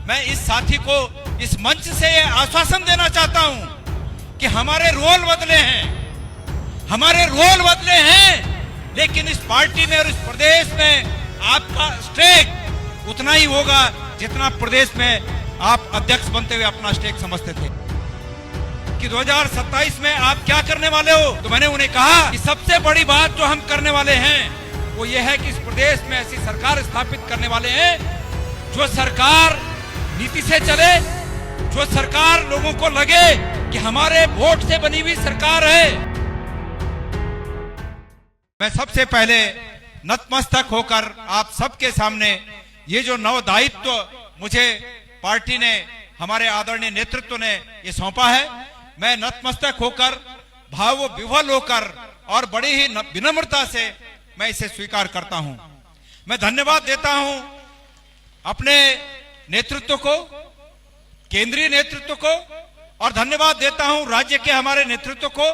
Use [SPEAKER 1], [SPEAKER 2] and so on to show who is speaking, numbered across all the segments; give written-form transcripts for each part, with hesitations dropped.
[SPEAKER 1] मैं इस साथी को इस मंच से ये आश्वासन देना चाहता हूं कि हमारे रोल बदले हैं, लेकिन इस पार्टी में और इस प्रदेश में आपका स्टेक उतना ही होगा जितना प्रदेश में आप अध्यक्ष बनते हुए अपना स्टेक समझते थे। कि 2027 में आप क्या करने वाले हो, तो मैंने उन्हें कहा कि सबसे बड़ी बात जो हम करने वाले हैं वो ये है कि इस प्रदेश में ऐसी सरकार स्थापित करने वाले हैं जो सरकार नीति से चले, जो सरकार लोगों को लगे कि हमारे वोट से बनी हुई सरकार है। मैं सबसे पहले नतमस्तक होकर आप सबके सामने ये जो नव दायित्व मुझे पार्टी ने, हमारे आदरणीय नेतृत्व ने ये सौंपा है, मैं नतमस्तक होकर, भाव विह्वल होकर और बड़ी ही विनम्रता से मैं इसे स्वीकार करता हूं। मैं धन्यवाद देता हूं अपने नेतृत्व को, केंद्रीय नेतृत्व को, और धन्यवाद देता हूं राज्य के हमारे नेतृत्व को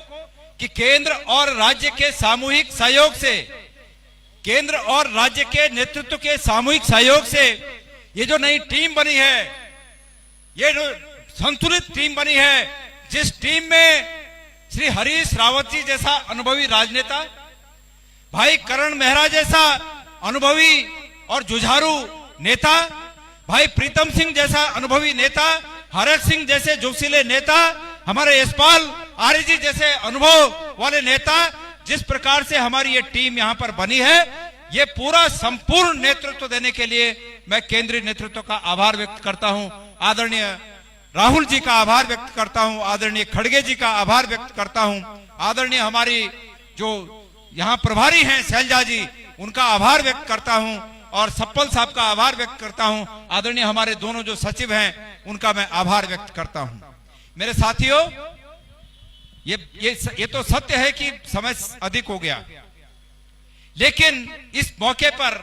[SPEAKER 1] कि केंद्र और राज्य के सामूहिक सहयोग से, केंद्र और राज्य के नेतृत्व के सामूहिक सहयोग से ये जो नई टीम बनी है, ये जो संतुलित टीम बनी है, जिस टीम में श्री हरीश रावत जी जैसा अनुभवी राजनेता, भाई करण मेहरा जैसा अनुभवी और जुझारू नेता, भाई प्रीतम सिंह जैसा अनुभवी नेता, हरक सिंह जैसे जोशीले नेता, हमारे यशपाल आर्य जी जैसे अनुभव वाले नेता, जिस प्रकार से हमारी ये टीम यहाँ पर बनी है, ये पूरा संपूर्ण नेतृत्व देने के लिए मैं केंद्रीय नेतृत्व का आभार व्यक्त करता हूं। आदरणीय राहुल जी का आभार व्यक्त करता हूं, आदरणीय खड़गे जी का आभार व्यक्त करता हूं, आदरणीय हमारी जो यहाँ प्रभारी हैं शैलजा जी, उनका आभार व्यक्त करता हूं, और सप्पल साहब का आभार व्यक्त करता हूं, आदरणीय हमारे दोनों जो सचिव हैं उनका मैं आभार व्यक्त करता हूं। मेरे साथियों, ये तो सत्य है कि समय अधिक हो गया, लेकिन इस मौके पर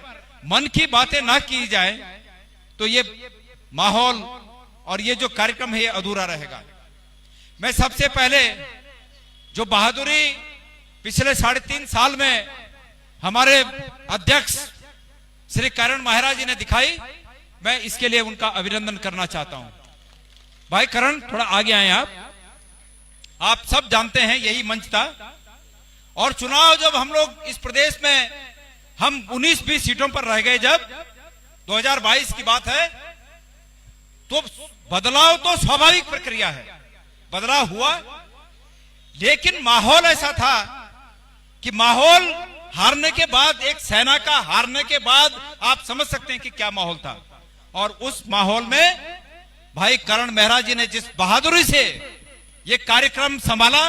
[SPEAKER 1] मन की बातें ना की जाए तो ये माहौल और ये जो कार्यक्रम है ये अधूरा रहेगा। मैं सबसे पहले जो बहादुरी पिछले 3.5 साल में हमारे अध्यक्ष श्री करण मेहरा जी ने दिखाई, मैं इसके लिए उनका अभिनंदन करना चाहता हूं। भाई करण, थोड़ा आगे आए आप सब जानते हैं यही मंच था, और चुनाव जब हम लोग इस प्रदेश में हम 19-20 सीटों पर रह गए, जब 2022 की बात है, तो बदलाव तो स्वाभाविक प्रक्रिया है, बदलाव हुआ, लेकिन माहौल ऐसा था कि माहौल हारने के बाद, एक सेना का हारने के बाद आप समझ सकते हैं कि क्या माहौल था। और उस माहौल में भाई करण मेहरा जी ने जिस बहादुरी से ये कार्यक्रम संभाला,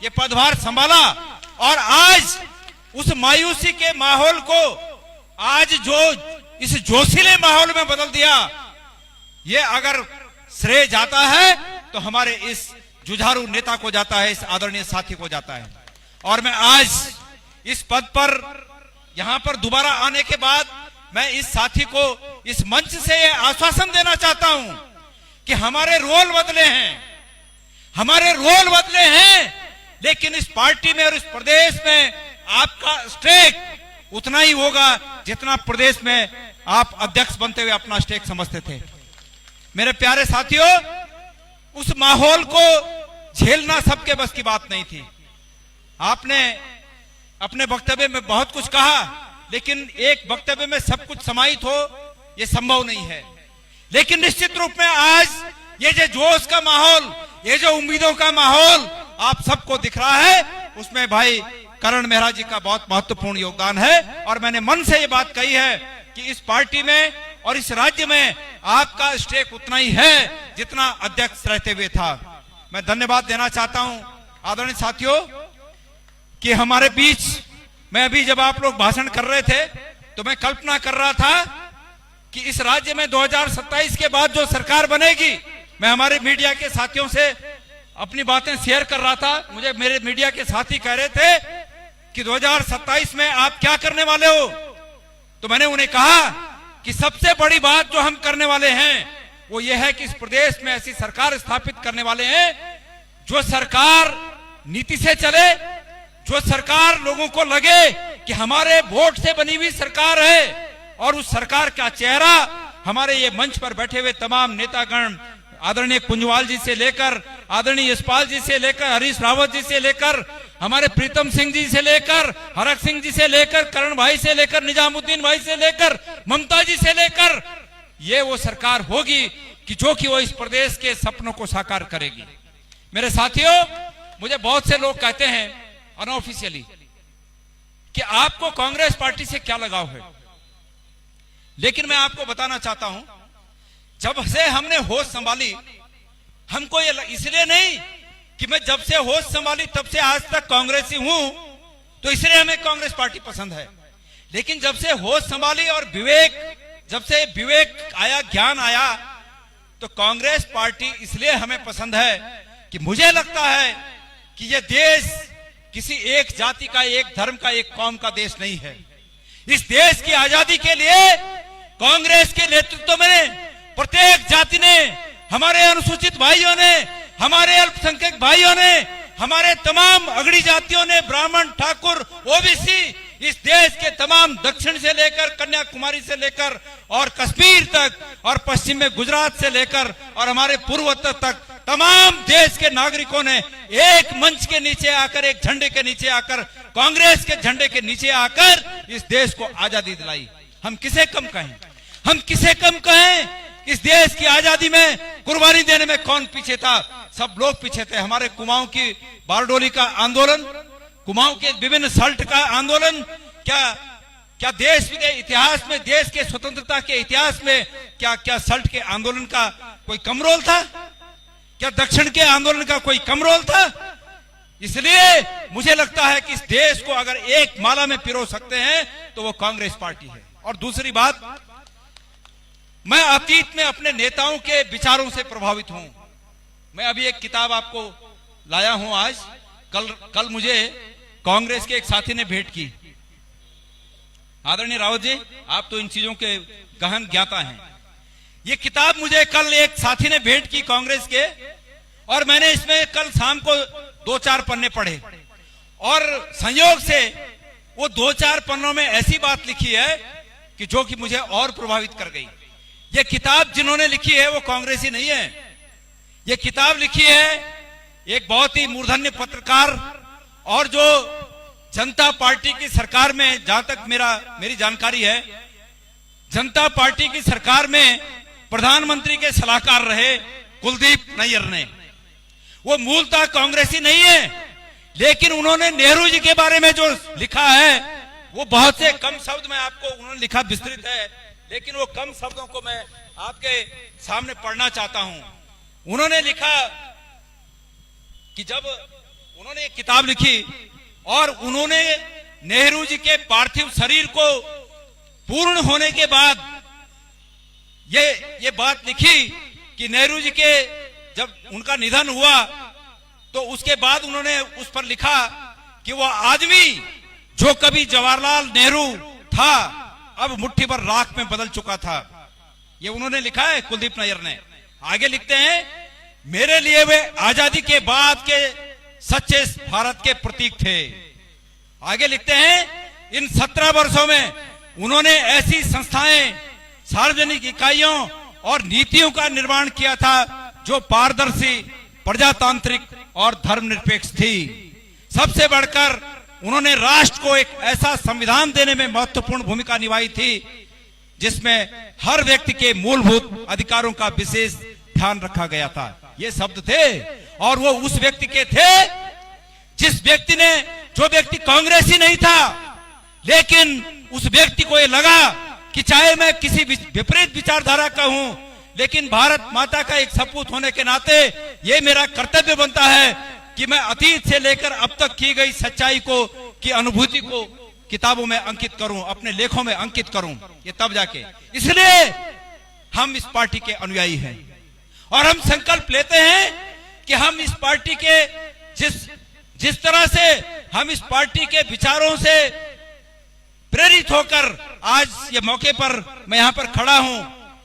[SPEAKER 1] ये पदभार संभाला, और आज उस मायूसी के माहौल को आज जो इस जोशीले माहौल में बदल दिया, ये अगर श्रेय जाता है तो हमारे इस जुझारू नेता को जाता है, इस आदरणीय साथी को जाता है। और मैं आज इस पद पर यहां पर दोबारा आने के बाद मैं इस साथी को इस मंच से ये आश्वासन देना चाहता हूं कि हमारे रोल बदले हैं, लेकिन इस पार्टी में और इस प्रदेश में आपका स्टेक उतना ही होगा जितना प्रदेश में आप अध्यक्ष बनते हुए अपना स्टेक समझते थे। मेरे प्यारे साथियों, उस माहौल को झेलना सबके बस की बात नहीं थी। आपने अपने वक्तव्य में बहुत कुछ कहा, लेकिन एक वक्तव्य में सब कुछ समाहित हो यह संभव नहीं है। लेकिन निश्चित रूप में आज ये जो जोश का माहौल, ये जो उम्मीदों का माहौल आप सबको दिख रहा है, उसमें भाई करण मेहरा जी का बहुत महत्वपूर्ण योगदान है। और मैंने मन से ये बात कही है कि इस पार्टी में और इस राज्य में आपका स्टेक उतना ही है जितना अध्यक्ष रहते हुए था। मैं धन्यवाद देना चाहता हूं आदरणीय साथियों कि हमारे बीच मैं अभी जब आप लोग भाषण कर रहे थे तो मैं कल्पना कर रहा था कि इस राज्य में 2027 के बाद जो सरकार बनेगी, मैं हमारे मीडिया के साथियों से अपनी बातें शेयर कर रहा था। मुझे मेरे मीडिया के साथी कह रहे थे कि 2027 में आप क्या करने वाले हो, तो मैंने उन्हें कहा कि सबसे बड़ी बात जो हम करने वाले हैं वो ये है कि इस प्रदेश में ऐसी सरकार स्थापित करने वाले हैं जो सरकार नीति से चले, जो सरकार लोगों को लगे कि हमारे वोट से बनी हुई सरकार है, और उस सरकार का चेहरा हमारे ये मंच पर बैठे हुए तमाम नेतागण, आदरणीय कुंजवाल जी से लेकर, आदरणीय यशपाल जी से लेकर, हरीश रावत जी से लेकर, हमारे प्रीतम सिंह जी से लेकर, हरक सिंह जी से लेकर, करण भाई से लेकर, निजामुद्दीन भाई से लेकर, ममता जी से लेकर, ये वो सरकार होगी कि जो कि वो इस प्रदेश के सपनों को साकार करेगी। मेरे साथियों, मुझे बहुत से लोग कहते हैं अनऑफिशियली कि आपको कांग्रेस पार्टी से क्या लगाव है, लेकिन मैं आपको बताना चाहता हूं, जब से हमने होश संभाली, हमको ये इसलिए नहीं कि मैं जब से होश संभाली तब से आज तक कांग्रेसी हूं तो इसलिए हमें कांग्रेस पार्टी पसंद है, लेकिन जब से होश संभाली और जब से विवेक आया, ज्ञान आया, तो कांग्रेस पार्टी इसलिए हमें पसंद है कि मुझे लगता है कि यह देश किसी एक जाति का, एक धर्म का, एक कौम का देश नहीं है। इस देश की आजादी के लिए कांग्रेस के नेतृत्व में प्रत्येक जाति ने, हमारे अनुसूचित भाइयों ने, हमारे अल्पसंख्यक भाइयों ने, हमारे तमाम अगड़ी जातियों ने, ब्राह्मण, ठाकुर, ओबीसी, इस देश के तमाम दक्षिण से लेकर कन्याकुमारी से लेकर और कश्मीर तक और पश्चिम में गुजरात से लेकर और हमारे पूर्वोत्तर तक तमाम देश के नागरिकों ने एक मंच के नीचे आकर, एक झंडे के नीचे आकर, कांग्रेस के झंडे के नीचे आकर इस देश को आजादी दिलाई। हम किसे कम कहें, हम किसे कम कहें? इस देश की आजादी में कुर्बानी देने में कौन पीछे था? सब लोग पीछे थे। हमारे कुमाऊं की बारडोली का आंदोलन, कुमाऊं के विभिन्न सल्ट का आंदोलन, क्या देश विदेश इतिहास में, देश के स्वतंत्रता के इतिहास में क्या सल्ट के आंदोलन का कोई कम रोल था? क्या दक्षिण के आंदोलन का कोई कम रोल था? इसलिए मुझे लगता है कि इस देश को अगर एक माला में पिरो सकते हैं तो वो कांग्रेस पार्टी है। और दूसरी बात, मैं अतीत में अपने नेताओं के विचारों से प्रभावित हूं। मैं अभी एक किताब आपको लाया हूं आज, कल मुझे कांग्रेस के एक साथी ने भेंट की। आदरणीय रावत जी, आप तो इन चीजों के गहन ज्ञाता हैं। ये किताब मुझे कल एक साथी ने भेंट की कांग्रेस के, और मैंने इसमें कल शाम को 2-4 पन्ने पढ़े, और संयोग से वो 2-4 पन्नों में ऐसी बात लिखी है कि जो कि मुझे और प्रभावित कर गई। ये किताब जिन्होंने लिखी है वो कांग्रेसी नहीं है। ये किताब लिखी है एक बहुत ही मूर्धन्य पत्रकार, और जो जनता पार्टी की सरकार में, जहां तक मेरी जानकारी है, जनता पार्टी की सरकार में प्रधानमंत्री के सलाहकार रहे कुलदीप नैयर ने। वो मूलतः कांग्रेसी नहीं है, लेकिन उन्होंने नेहरू जी के बारे में जो लिखा है वो बहुत से कम शब्द में आपको उन्होंने लिखा, विस्तृत है, लेकिन वो कम शब्दों को मैं आपके सामने पढ़ना चाहता हूं। उन्होंने लिखा कि जब उन्होंने एक किताब लिखी और उन्होंने नेहरू जी के पार्थिव शरीर को पूर्ण होने के बाद ये बात लिखी कि नेहरू जी के जब उनका निधन हुआ तो उसके बाद उन्होंने उस पर लिखा कि वो आदमी जो कभी जवाहरलाल नेहरू था अब मुट्ठी भर राख में बदल चुका था। ये उन्होंने लिखा है कुलदीप नैयर ने। आगे लिखते हैं, मेरे लिए वे आजादी के बाद के सच्चे भारत के प्रतीक थे। आगे लिखते हैं, इन 17 वर्षों में उन्होंने ऐसी संस्थाएं, सार्वजनिक इकाइयों और नीतियों का निर्माण किया था जो पारदर्शी, प्रजातांत्रिक और धर्मनिरपेक्ष थी। सबसे बढ़कर उन्होंने राष्ट्र को एक ऐसा संविधान देने में महत्वपूर्ण भूमिका निभाई थी जिसमें हर व्यक्ति के मूलभूत अधिकारों का विशेष ध्यान रखा गया था। ये शब्द थे, और वो उस व्यक्ति के थे जो व्यक्ति कांग्रेसी नहीं था, लेकिन उस व्यक्ति को ये लगा कि चाहे मैं किसी विपरीत विचारधारा का हूं, लेकिन भारत माता का एक सपूत होने के नाते ये मेरा कर्तव्य बनता है कि मैं अतीत से लेकर अब तक की गई सच्चाई की अनुभूति को किताबों में अंकित करूं, अपने लेखों में अंकित करूं। ये तब जाके, इसलिए हम इस पार्टी के अनुयायी हैं और हम संकल्प लेते हैं कि हम इस पार्टी के जिस तरह से हम इस पार्टी के विचारों से प्रेरित होकर आज ये मौके पर मैं यहां पर खड़ा हूं,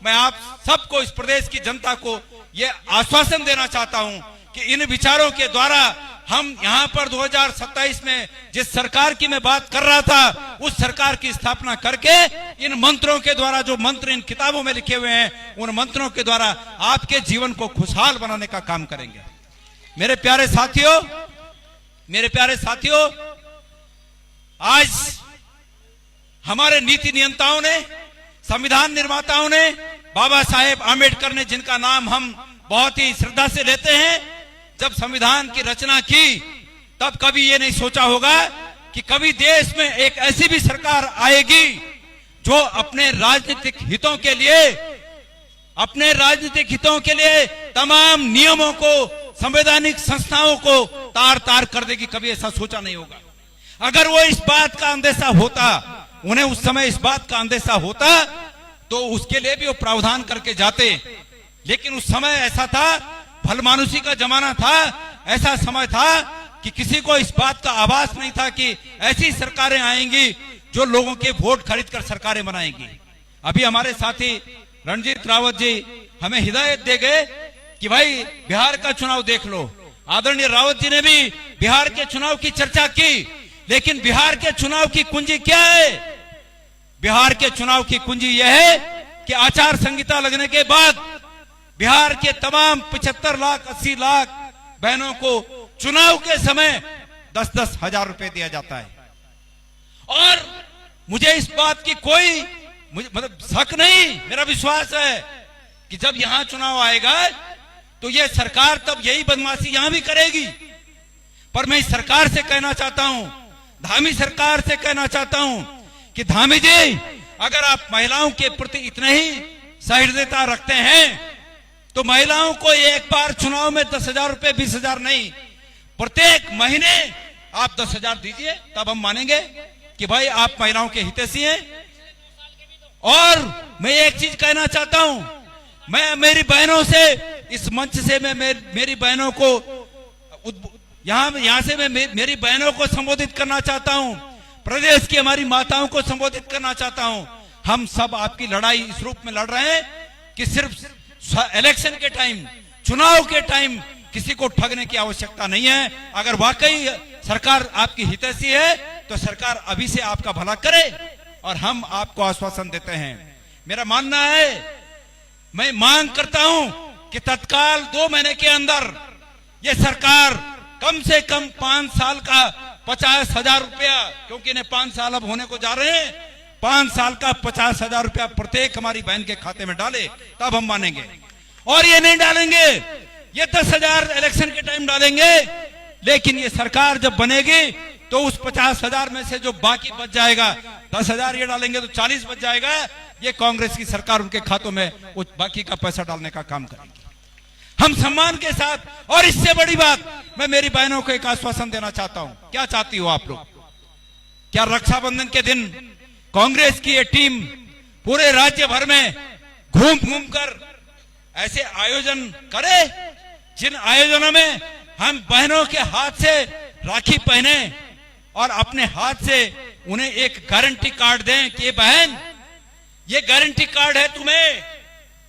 [SPEAKER 1] मैं आप सबको, इस प्रदेश की जनता को ये आश्वासन देना चाहता हूं कि इन विचारों के द्वारा हम यहाँ पर 2027 में जिस सरकार की मैं बात कर रहा था, उस सरकार की स्थापना करके इन मंत्रों के द्वारा, जो मंत्र इन किताबों में लिखे हुए हैं, उन मंत्रों के द्वारा आपके जीवन को खुशहाल बनाने का काम करेंगे। मेरे प्यारे साथियों, आज हमारे नीति नियंताओं ने, संविधान निर्माताओं ने, बाबा साहेब आम्बेडकर ने, जिनका नाम हम बहुत ही श्रद्धा से लेते हैं, जब संविधान की रचना की तब कभी ये नहीं सोचा होगा कि कभी देश में एक ऐसी भी सरकार आएगी जो अपने राजनीतिक हितों के लिए तमाम नियमों को, संवैधानिक संस्थाओं को तार तार कर देगी। कभी ऐसा सोचा नहीं होगा। अगर वो इस बात का अंदेशा होता, उन्हें उस समय इस बात का अंदेशा होता, तो उसके लिए भी वो प्रावधान करके जाते। लेकिन उस समय ऐसा था, भलमानुसी का जमाना था, ऐसा समय था कि किसी को इस बात का आभास नहीं था कि ऐसी सरकारें आएंगी जो लोगों के वोट खरीद कर सरकारें बनाएंगी। अभी हमारे साथी रणजीत रावत जी हमें हिदायत दे गए कि भाई बिहार का चुनाव देख लो। आदरणीय रावत जी ने भी बिहार के चुनाव की चर्चा की, लेकिन बिहार के चुनाव की कुंजी क्या है? बिहार के चुनाव की कुंजी यह है कि आचार संहिता लगने के बाद बिहार के तमाम 75 लाख 80 लाख बहनों को चुनाव के समय 10-10 हजार रुपए दिया जाता है। और मुझे इस बात की कोई मतलब शक नहीं, मेरा विश्वास है कि जब यहां चुनाव आएगा तो यह सरकार तब यही बदमाशी यहां भी करेगी। पर मैं इस सरकार से कहना चाहता हूं, धामी सरकार से कहना चाहता हूं कि धामी जी, अगर आप महिलाओं के प्रति इतने ही सहृदयता रखते हैं तो महिलाओं को एक बार चुनाव में 10,000 रुपए, 20,000 नहीं, प्रत्येक महीने आप 10,000 दीजिए, तब हम मानेंगे कि भाई आप महिलाओं के हितैषी हैं। और मैं एक चीज कहना चाहता हूं, मैं मेरी बहनों से, इस मंच से मैं मेरी बहनों को यहां से मैं मेरी बहनों को संबोधित करना चाहता हूं, प्रदेश की हमारी माताओं को संबोधित करना चाहता हूं। हम सब आपकी लड़ाई इस रूप में लड़ रहे हैं कि सिर्फ इलेक्शन के टाइम, चुनाव के टाइम किसी को ठगने की आवश्यकता नहीं है। अगर वाकई सरकार आपकी हितैषी है तो सरकार अभी से आपका भला करे, और हम आपको आश्वासन देते हैं। मेरा मानना है, मैं मांग करता हूं कि तत्काल 2 महीने के अंदर यह सरकार कम से कम 5 साल का 50,000 रुपया, क्योंकि इन्हें 5 साल अब होने को जा रहे हैं, 5 साल का 50,000 रुपया प्रत्येक हमारी बहन के खाते में डाले, तब हम मानेंगे। और ये नहीं डालेंगे, ये 10,000 इलेक्शन के टाइम डालेंगे, लेकिन ये सरकार जब बनेगी तो उस 50,000 में से जो बाकी बच जाएगा, 10,000 ये डालेंगे तो 40 बच जाएगा। ये कांग्रेस की सरकार उनके खातों में उस बाकी का पैसा डालने का काम करेगी। हम सम्मान के साथ, और इससे बड़ी बात, मैं मेरी बहनों को एक आश्वासन देना चाहता हूं। क्या चाहती हो आप लोग? क्या रक्षाबंधन के दिन कांग्रेस की ये टीम पूरे राज्य भर में घूम घूम कर ऐसे आयोजन करे, जिन आयोजनों में हम बहनों के हाथ से राखी पहने और अपने हाथ से उन्हें एक गारंटी कार्ड दें कि बहन, ये गारंटी कार्ड है तुम्हें,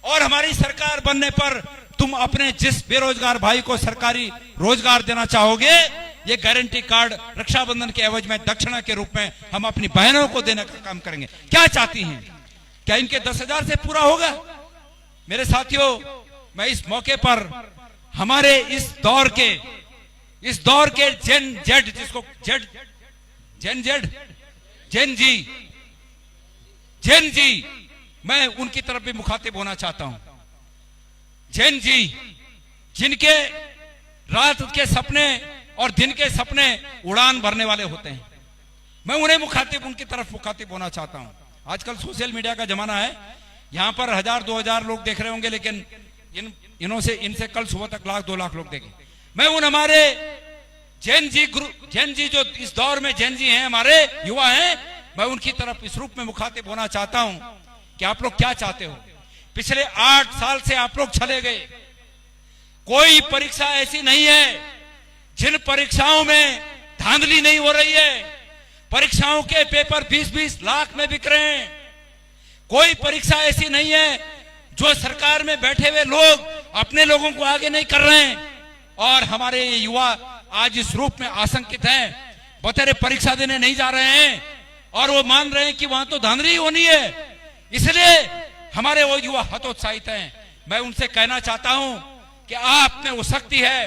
[SPEAKER 1] और हमारी सरकार बनने पर तुम अपने जिस बेरोजगार भाई को सरकारी रोजगार देना चाहोगे, ये गारंटी कार्ड रक्षाबंधन के एवज में दक्षिणा के रूप में हम अपनी बहनों को देने का काम करेंगे। क्या चाहती हैं? क्या इनके 10,000 से पूरा होगा? मेरे साथियों, मैं इस मौके पर हमारे इस दौर के जेन जी, मैं उनकी तरफ भी मुखातिब होना चाहता हूं। जैन जी, जिनके रात के सपने और दिन के सपने उड़ान भरने वाले होते हैं, मैं उन्हें उनकी तरफ मुखातिब होना चाहता हूं। आजकल सोशल मीडिया का जमाना है, यहां पर 1000-2000 लोग देख रहे होंगे, लेकिन इनसे कल सुबह तक 1,00,000-2 लाख लोग देखें। मैं उन हमारे जैन जी जो इस दौर में जैन जी हैं, हमारे युवा हैं, मैं उनकी तरफ इस रूप में मुखातिब होना चाहता हूं कि आप लोग क्या चाहते हो? पिछले 8 साल से आप लोग चले गए, कोई परीक्षा ऐसी नहीं है जिन परीक्षाओं में धांधली नहीं हो रही है। परीक्षाओं के पेपर 20-20 लाख में बिक रहे हैं। कोई परीक्षा ऐसी नहीं है जो सरकार में बैठे हुए लोग अपने लोगों को आगे नहीं कर रहे हैं। और हमारे युवा आज इस रूप में आशंकित हैं, बतेरे परीक्षा देने नहीं जा रहे हैं और वो मान रहे हैं कि वहां तो धांधली होनी है। इसलिए हमारे वो युवा हतोत्साहित हैं। मैं उनसे कहना चाहता हूं कि आप में वो शक्ति है,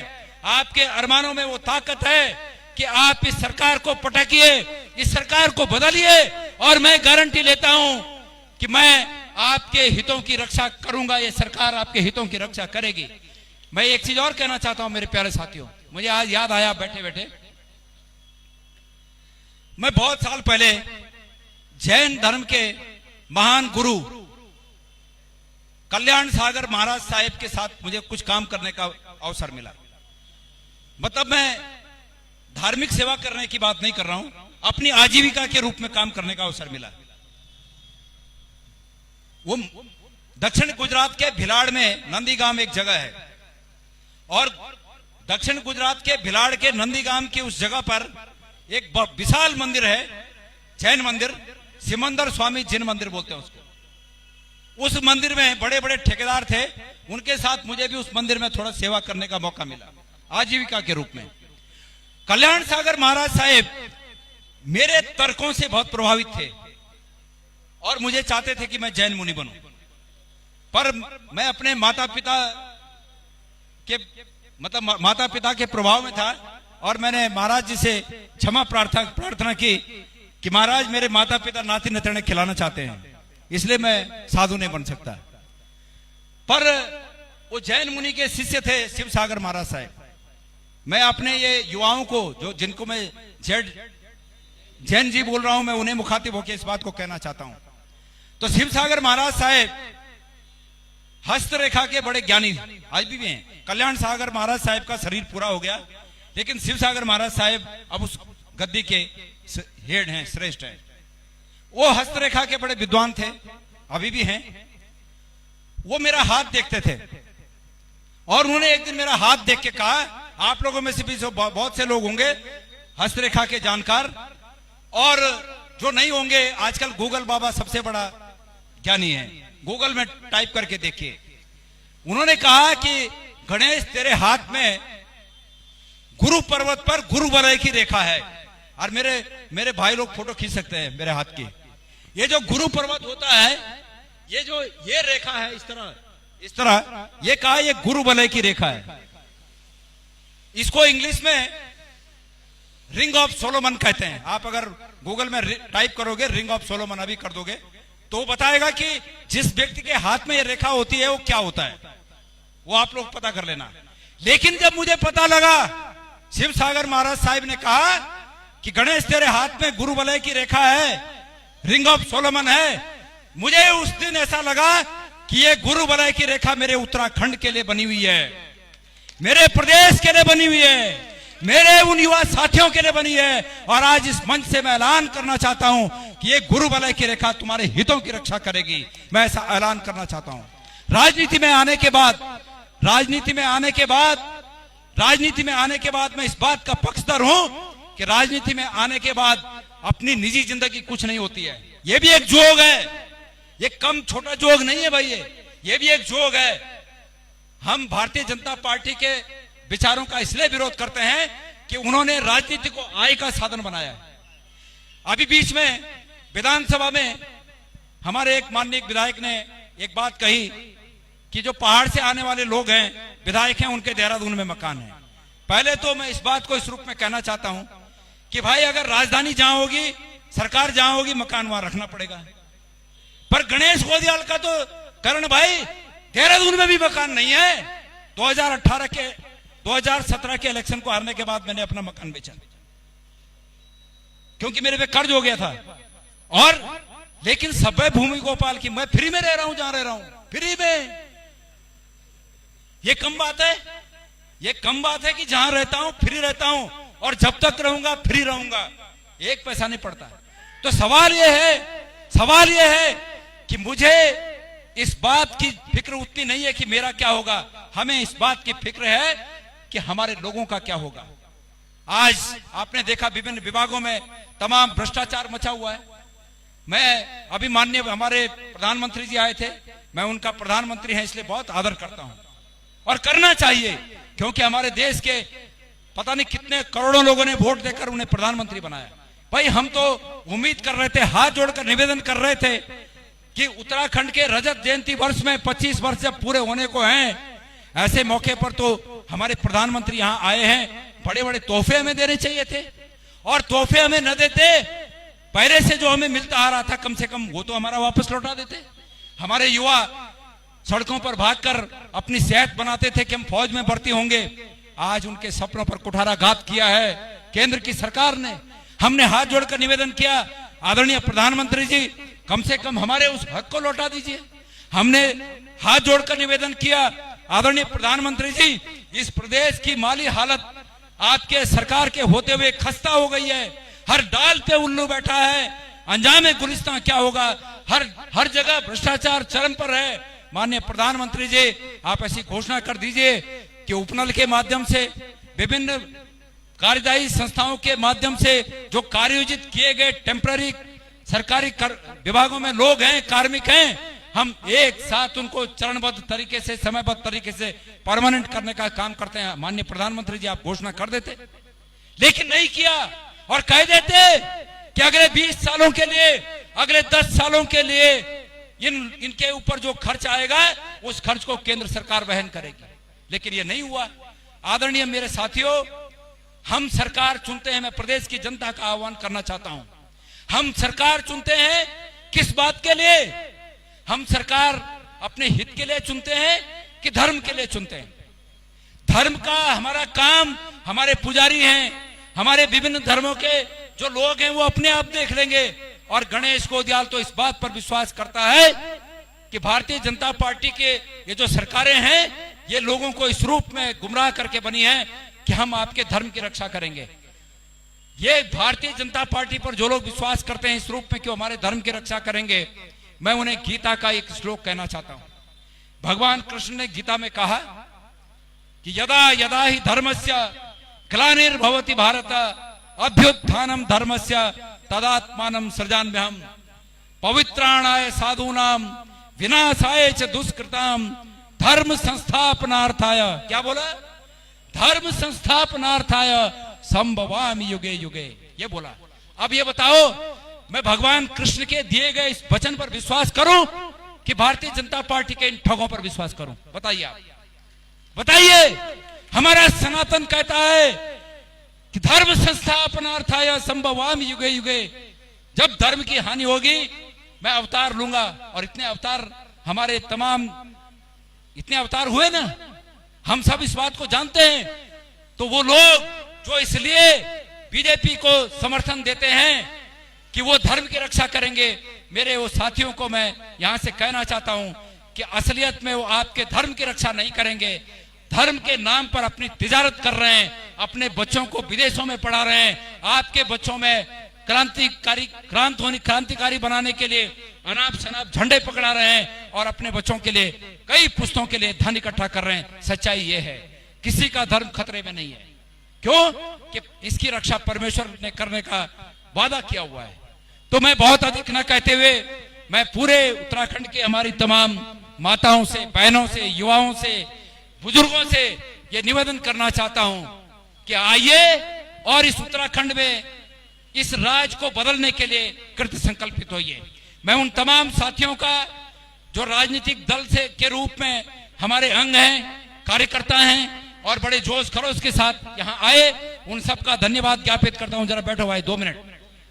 [SPEAKER 1] आपके अरमानों में वो ताकत है कि आप इस सरकार को पटकिए, इस सरकार को बदलिए और मैं गारंटी लेता हूं कि मैं आपके हितों की रक्षा करूंगा, ये सरकार आपके हितों की रक्षा करेगी। मैं एक चीज और कहना चाहता हूं मेरे प्यारे साथियों, मुझे आज याद आया बैठे बैठे, मैं बहुत साल पहले जैन धर्म के महान गुरु कल्याण सागर महाराज साहिब के साथ मुझे कुछ काम करने का अवसर मिला। मतलब मैं धार्मिक सेवा करने की बात नहीं कर रहा हूं, अपनी आजीविका के रूप में काम करने का अवसर मिला। वो दक्षिण गुजरात के भिलाड़ में नंदीगाम एक जगह है और दक्षिण गुजरात के भिलाड़ के नंदीगाम की उस जगह पर एक विशाल मंदिर है, जैन मंदिर, सिमंदर स्वामी जिन मंदिर बोलते हैं उसको। उस मंदिर में बड़े बड़े ठेकेदार थे, उनके साथ मुझे भी उस मंदिर में थोड़ा सेवा करने का मौका मिला आजीविका के रूप में। कल्याण सागर महाराज साहेब मेरे तर्कों से बहुत प्रभावित थे और मुझे चाहते थे कि मैं जैन मुनि बनूं, पर मैं अपने माता पिता के प्रभाव में था और मैंने महाराज जी से क्षमा प्रार्थना की कि महाराज मेरे माता पिता नाती नतने खिलाना चाहते हैं, इसलिए मैं साधु नहीं बन सकता। पर वो जैन मुनि के शिष्य थे शिव सागर महाराज साहब। मैं अपने ये युवाओं को जो जिनको मैं जैन जी बोल रहा हूं, मैं उन्हें मुखातिब होकर इस बात को कहना चाहता हूं। तो शिव सागर महाराज साहब हस्तरेखा के बड़े ज्ञानी आज भी हैं। कल्याण सागर महाराज साहब का शरीर पूरा हो गया, लेकिन शिव सागर महाराज साहब अब उस गद्दी के हेड हैं, श्रेष्ठ हैं। वो हस्तरेखा के बड़े विद्वान थे, अभी भी हैं। वो मेरा हाथ देखते थे और उन्होंने एक दिन मेरा हाथ देख के कहा, आप लोगों में से भी बहुत से लोग होंगे हस्तरेखा के जानकार, और जो नहीं होंगे आजकल गूगल बाबा सबसे बड़ा ज्ञानी है, गूगल में टाइप करके देखिए। उन्होंने कहा कि गणेश तेरे हाथ में गुरु पर्वत पर गुरु वलय की रेखा है। और मेरे भाई लोग फोटो खींच सकते हैं मेरे हाथ की। ये जो गुरु पर्वत होता है, ये जो ये रेखा है इस तरह ये कहा ये गुरु वलय की रेखा है। इसको इंग्लिश में रिंग ऑफ सोलोमन कहते हैं। आप अगर गूगल में टाइप करोगे रिंग ऑफ सोलोमन अभी कर दोगे तो बताएगा कि जिस व्यक्ति के हाथ में ये रेखा होती है वो क्या होता है, वो आप लोग पता कर लेना। लेकिन जब मुझे पता लगा शिव सागर महाराज साहिब ने कहा कि गणेश तेरे हाथ में गुरु वलय की रेखा है, रिंग ऑफ सोलोमन है, मुझे उस दिन ऐसा लगा कि ये गुरु वलय की रेखा मेरे उत्तराखंड के लिए बनी हुई है, मेरे प्रदेश के लिए बनी हुई है, मेरे उन युवा साथियों के लिए बनी है। और आज इस मंच से मैं ऐलान करना चाहता हूं कि ये गुरु वलय की रेखा तुम्हारे हितों की रक्षा करेगी। मैं ऐसा ऐलान करना चाहता हूं। राजनीति में आने के बाद मैं इस बात का पक्षधर हूं कि राजनीति में आने के बाद अपनी निजी जिंदगी कुछ नहीं होती है। ये भी एक जोग है, ये कम छोटा जोग नहीं है भाई, ये भी एक जोग है। हम भारतीय जनता पार्टी के विचारों का इसलिए विरोध करते हैं कि उन्होंने राजनीति को आय का साधन बनाया है। अभी बीच में विधानसभा में हमारे एक माननीय विधायक ने एक बात कही कि जो पहाड़ से आने वाले लोग हैं, विधायक हैं, उनके देहरादून में मकान है। पहले तो मैं इस बात को इस रूप में कहना चाहता हूं कि भाई अगर राजधानी जहां होगी, सरकार जहां होगी, मकान वहां रखना पड़ेगा। पर गणेश गोदियाल का तो करण भाई देहरादून में भी मकान नहीं है। 2017 के इलेक्शन को हारने के बाद मैंने अपना मकान बेचा क्योंकि मेरे पे कर्ज हो गया था। और लेकिन सभ्य भूमि गोपाल की मैं फ्री में रह रहा हूं, जहां रह रहा हूं फ्री में। ये कम बात है, ये कम बात है कि जहां रहता हूं फ्री रहता हूं और जब तक रहूंगा फ्री रहूंगा, एक पैसा नहीं पड़ता। तो सवाल यह है कि मुझे इस बात की फिक्र उतनी नहीं है कि मेरा क्या होगा, हमें इस बात की फिक्र है कि हमारे लोगों का क्या होगा। आज आपने देखा विभिन्न विभागों में तमाम भ्रष्टाचार मचा हुआ है। मैं अभी माननीय हमारे प्रधानमंत्री जी आए थे, मैं उनका प्रधानमंत्री है इसलिए बहुत आदर करता हूं और करना चाहिए, क्योंकि हमारे देश के पता नहीं कितने करोड़ों लोगों ने वोट देकर उन्हें प्रधानमंत्री बनाया। भाई हम तो उम्मीद कर रहे थे, हाथ जोड़कर निवेदन कर रहे थे कि उत्तराखंड के रजत जयंती वर्ष में 25 वर्ष जब पूरे होने को हैं, ऐसे मौके पर तो हमारे प्रधानमंत्री यहाँ आए हैं, बड़े बड़े तोहफे हमें देने चाहिए थे। और तोहफे हमें न देते, पहले से जो हमें मिलता आ रहा था कम से कम वो तो हमारा वापस लौटा देते। हमारे युवा सड़कों पर भागकर अपनी सेहत बनाते थे कि हम फौज में भर्ती होंगे। आज उनके सपनों पर कुठाराघात किया है केंद्र की सरकार ने। हमने हाथ जोड़कर निवेदन किया, आदरणीय प्रधानमंत्री जी कम से कम हमारे उस हक को लौटा दीजिए। हमने हाथ जोड़कर निवेदन किया, आदरणीय प्रधानमंत्री जी इस प्रदेश की माली हालत आपके सरकार के होते हुए खस्ता हो गई है। हर डाल पे उल्लू बैठा है, अंजामे गुलिस्तां क्या होगा, हर जगह भ्रष्टाचार चरम पर है। माननीय प्रधानमंत्री जी आप ऐसी घोषणा कर दीजिए कि उपनल के माध्यम से, विभिन्न कार्यदायी संस्थाओं के माध्यम से जो कार्योजित किए गए टेम्पररी सरकारी विभागों में लोग हैं, कार्मिक हैं, हम एक साथ उनको चरणबद्ध तरीके से, समयबद्ध तरीके से परमानेंट करने का काम करते हैं। माननीय प्रधानमंत्री जी आप घोषणा कर देते, लेकिन नहीं किया और कह देते कि अगले 20 सालों के लिए, अगले 10 सालों के लिए इनके ऊपर जो खर्च आएगा उस खर्च को केंद्र सरकार वहन करेगी। लेकिन ये नहीं हुआ। आदरणीय मेरे साथियों, हम सरकार चुनते हैं, मैं प्रदेश की जनता का आह्वान करना चाहता हूं, हम सरकार चुनते हैं किस बात के लिए? हम सरकार अपने हित के लिए चुनते हैं कि धर्म के लिए चुनते हैं? धर्म का हमारा काम, हमारे पुजारी हैं, हमारे विभिन्न धर्मों के जो लोग हैं वो अपने आप देख लेंगे। और गणेश गोदियाल तो इस बात पर विश्वास करता है कि भारतीय जनता पार्टी के ये जो सरकारें हैं ये लोगों को इस रूप में गुमराह करके बनी है कि हम आपके धर्म की रक्षा करेंगे। ये भारतीय जनता पार्टी पर जो लोग विश्वास करते हैं इस रूप में कि हमारे धर्म की रक्षा करेंगे, मैं उन्हें गीता का एक श्लोक कहना चाहता हूं। भगवान कृष्ण ने गीता में कहा कि यदा यदा ही धर्मस्य ग्लानिर्भवति भारत अभ्युत्थानम धर्मस्य तदात्मानं सृजाम्यहम् पवित्राणाय साधूनां विनाशाय च दुष्कृतां धर्म संस्थापनार्थाय, क्या बोला? धर्म संस्थापनार्थाय संभवामि युगे युगे, ये बोला। अब ये बताओ, मैं भगवान कृष्ण के दिए गए इस वचन पर विश्वास करूं कि भारतीय जनता पार्टी के इन ठगों पर विश्वास करूं? बताइए आप, बताइए। हमारा सनातन कहता है कि धर्म संस्थापनार्थाय संभवामि युगे युगे, जब धर्म की हानि होगी मैं अवतार लूंगा। और इतने अवतार हमारे तमाम, इतने अवतार हुए ना, हम सब इस बात को जानते हैं। तो वो लोग जो इसलिए बीजेपी को समर्थन देते हैं कि वो धर्म की रक्षा करेंगे, मेरे वो साथियों को मैं यहां से कहना चाहता हूं कि असलियत में वो आपके धर्म की रक्षा नहीं करेंगे। धर्म के नाम पर अपनी तिजारत कर रहे हैं, अपने बच्चों को विदेशों में पढ़ा रहे हैं, आपके बच्चों में क्रांतिकारी बनाने के लिए अनाप शनाप झंडे पकड़ा रहे हैं और अपने बच्चों के लिए कई पुस्तकों के लिए धन इकट्ठा कर रहे हैं। सच्चाई ये है, किसी का धर्म खतरे में नहीं है। क्यों? कि इसकी रक्षा परमेश्वर ने करने का वादा किया हुआ है। तो मैं बहुत अधिक न कहते हुए मैं पूरे उत्तराखंड के हमारी तमाम माताओं से, बहनों से, युवाओं से, बुजुर्गों से ये निवेदन करना चाहता हूं कि आइए और इस उत्तराखंड में इस राज को बदलने के लिए कृत संकल्पित होइए। मैं उन तमाम साथियों का जो राजनीतिक दल से के रूप में हमारे अंग हैं, कार्यकर्ता हैं और बड़े जोश खरोश के साथ यहाँ आए, उन सबका धन्यवाद ज्ञापित करता हूं। जरा बैठो भाई 2 मिनट,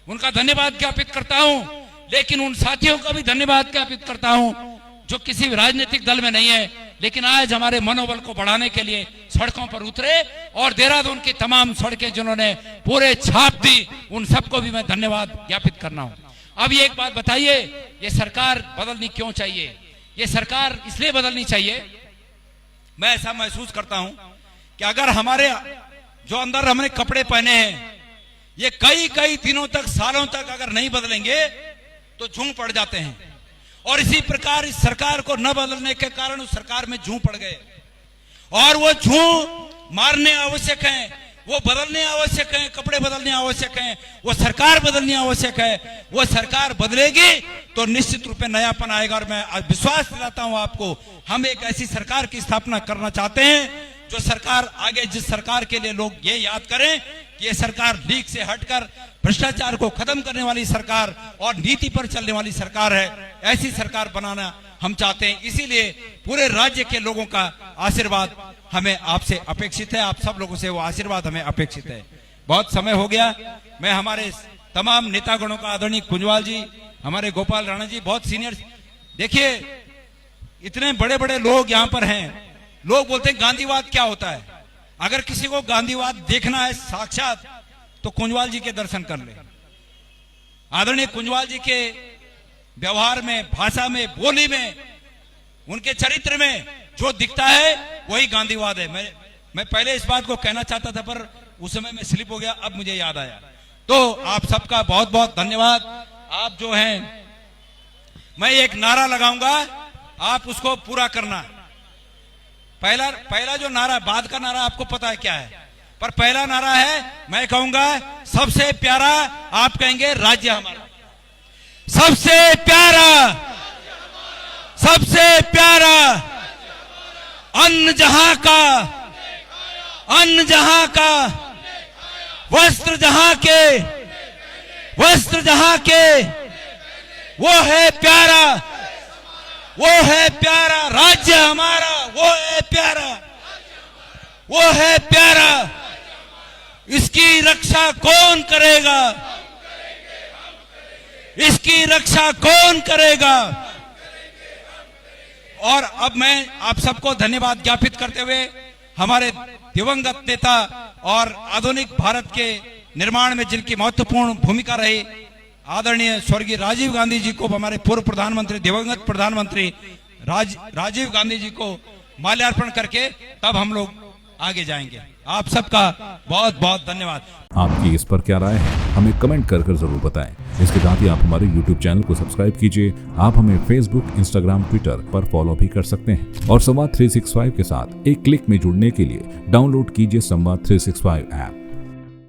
[SPEAKER 1] उनका धन्यवाद ज्ञापित करता हूं। लेकिन उन साथियों का भी धन्यवाद ज्ञापित करता हूं जो किसी राजनीतिक दल में नहीं है, लेकिन आज हमारे मनोबल को बढ़ाने के लिए सड़कों पर उतरे। और देहरादून की तमाम सड़कें जिन्होंने पूरे छाप दी, उन सबको भी मैं धन्यवाद ज्ञापित करना हूं। अब ये एक बात बताइए, ये सरकार बदलनी क्यों चाहिए? ये सरकार इसलिए बदलनी चाहिए, मैं ऐसा महसूस करता हूं कि अगर हमारे जो अंदर हमने कपड़े पहने हैं ये कई कई दिनों तक, सालों तक अगर नहीं बदलेंगे तो झूम पड़ जाते हैं। और इसी प्रकार इस सरकार को न बदलने के कारण उस सरकार में झूम पड़ गए। और वो झूम मारने आवश्यक है, वो बदलने आवश्यक है, कपड़े बदलने आवश्यक है, वो सरकार बदलनी आवश्यक है। वो सरकार बदलेगी तो निश्चित रूप में नयापन आएगा। और मैं विश्वास दिलाता हूं आपको, हम एक ऐसी सरकार की स्थापना करना चाहते हैं जो सरकार आगे, जिस सरकार के लिए लोग ये याद करें कि ये सरकार लीक से हटकर भ्रष्टाचार को खत्म करने वाली सरकार और नीति पर चलने वाली सरकार है, ऐसी सरकार बनाना हम चाहते हैं। इसीलिए पूरे राज्य के लोगों का आशीर्वाद हमें आपसे अपेक्षित है, आप सब लोगों से वो आशीर्वाद हमें अपेक्षित है। बहुत समय हो गया, मैं हमारे तमाम नेतागणों का, आदरणीय कुंजवाल जी, हमारे गोपाल राणा जी, बहुत सीनियर, देखिए इतने बड़े बड़े लोग यहाँ पर हैं। लोग बोलते हैं गांधीवाद क्या होता है। अगर किसी को गांधीवाद देखना है साक्षात तो कुंजवाल जी के दर्शन कर ले। आदरणीय कुंजवाल जी के व्यवहार में, भाषा में, बोली में, उनके चरित्र में जो दिखता है वही गांधीवाद है। मैं पहले इस बात को कहना चाहता था पर उस समय में स्लिप हो गया, अब मुझे याद आया। तो आप सबका बहुत बहुत धन्यवाद। आप जो हैं, मैं एक नारा लगाऊंगा, आप उसको पूरा करना। पहला जो नारा, बाद का नारा आपको पता है क्या है, पर पहला नारा है, मैं कहूंगा सबसे प्यारा, आप कहेंगे राज्य हमारा। सबसे प्यारा, सबसे प्यारा अन्न जहां का, अन्न जहां का, वस्त्र जहां के, वस्त्र जहां के, वो है प्यारा, वो है प्यारा राज्य हमारा, वो है प्यारा, वो है प्यारा। इसकी रक्षा कौन करेगा, इसकी रक्षा कौन करेगा। और अब मैं आप सबको धन्यवाद ज्ञापित करते हुए हमारे दिवंगत नेता और आधुनिक भारत के निर्माण में जिनकी महत्वपूर्ण भूमिका रही, आदरणीय स्वर्गीय राजीव गांधी जी को, हमारे पूर्व प्रधानमंत्री, दिवंगत प्रधानमंत्री राजीव गांधी जी को माल्यार्पण करके तब हम लोग आगे जाएंगे। आप सबका बहुत बहुत धन्यवाद।
[SPEAKER 2] आपकी इस पर क्या राय है, हमें कमेंट कर जरूर बताएं। इसके साथ ही आप हमारे YouTube चैनल को सब्सक्राइब कीजिए। आप हमें Facebook, Instagram, Twitter पर फॉलो भी कर सकते हैं और संवाद 365 के साथ एक क्लिक में जुड़ने के लिए डाउनलोड कीजिए संवाद 365 ऐप।